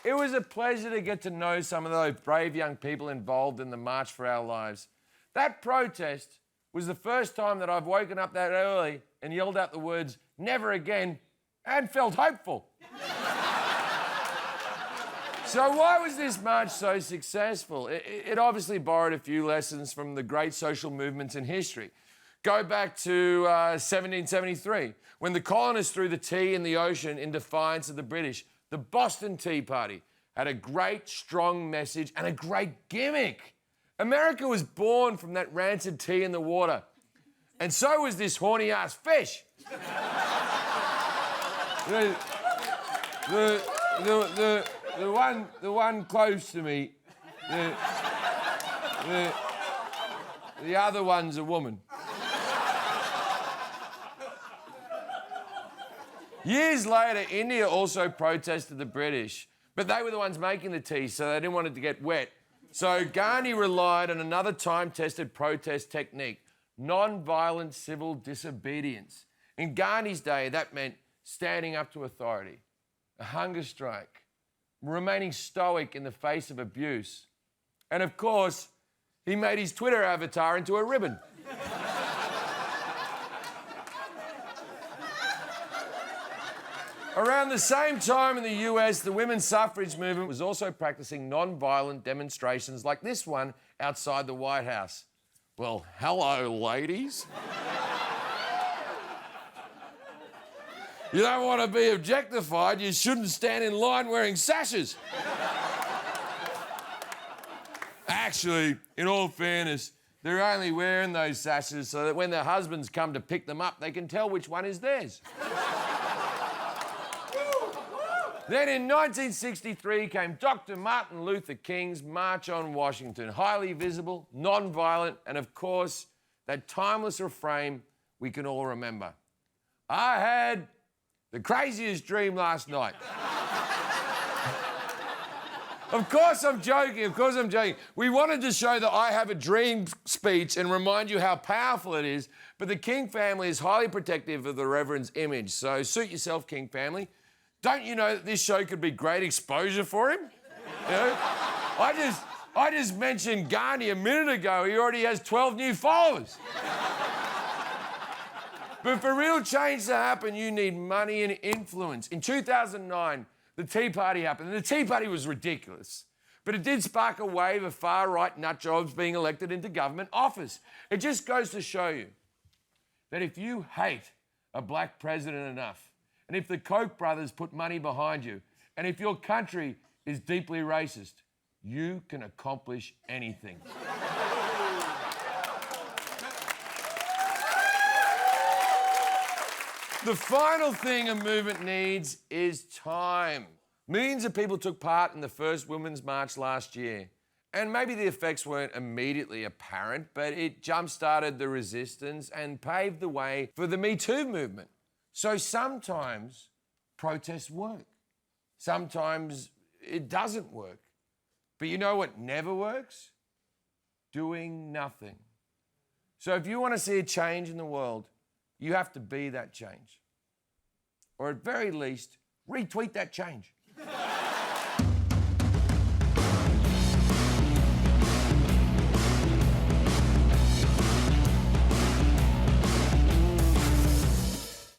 It was a pleasure to get to know some of those brave young people involved in the March for Our Lives. That protest was the first time that I've woken up that early and yelled out the words, "never again," and felt hopeful. So why was this march so successful? It obviously borrowed a few lessons from the great social movements in history. Go back to 1773, when the colonists threw the tea in the ocean in defiance of the British. The Boston Tea Party had a great, strong message and a great gimmick. America was born from that rancid tea in the water. And so was this horny-ass fish. The one close to me, the other one's a woman. Years later, India also protested the British, but they were the ones making the tea, so they didn't want it to get wet. So Gandhi relied on another time-tested protest technique, non-violent civil disobedience. In Gandhi's day, that meant standing up to authority, a hunger strike, remaining stoic in the face of abuse. And of course, he made his Twitter avatar into a ribbon. Around the same time in the US, the women's suffrage movement was also practicing non-violent demonstrations like this one outside the White House. Well, hello, ladies. You don't want to be objectified, you shouldn't stand in line wearing sashes. Actually, in all fairness, they're only wearing those sashes so that when their husbands come to pick them up, they can tell which one is theirs. Then in 1963 came Dr. Martin Luther King's March on Washington. Highly visible, non-violent, and of course, that timeless refrain we can all remember. I had the craziest dream last night. Of course I'm joking. We wanted to show the I have a dream speech and remind you how powerful it is, but the King family is highly protective of the Reverend's image, so suit yourself, King family. Don't you know that this show could be great exposure for him? You know? I just mentioned Gandhi a minute ago. He already has 12 new followers. But for real change to happen, you need money and influence. In 2009, the Tea Party happened, and the Tea Party was ridiculous. But it did spark a wave of far-right nutjobs being elected into government office. It just goes to show you that if you hate a black president enough, and if the Koch brothers put money behind you, and if your country is deeply racist, you can accomplish anything. The final thing a movement needs is time. Millions of people took part in the first Women's March last year. And maybe the effects weren't immediately apparent, but it jump-started the resistance and paved the way for the Me Too movement. So sometimes protests work. Sometimes it doesn't work. But you know what never works? Doing nothing. So if you want to see a change in the world, you have to be that change. Or at very least, retweet that change.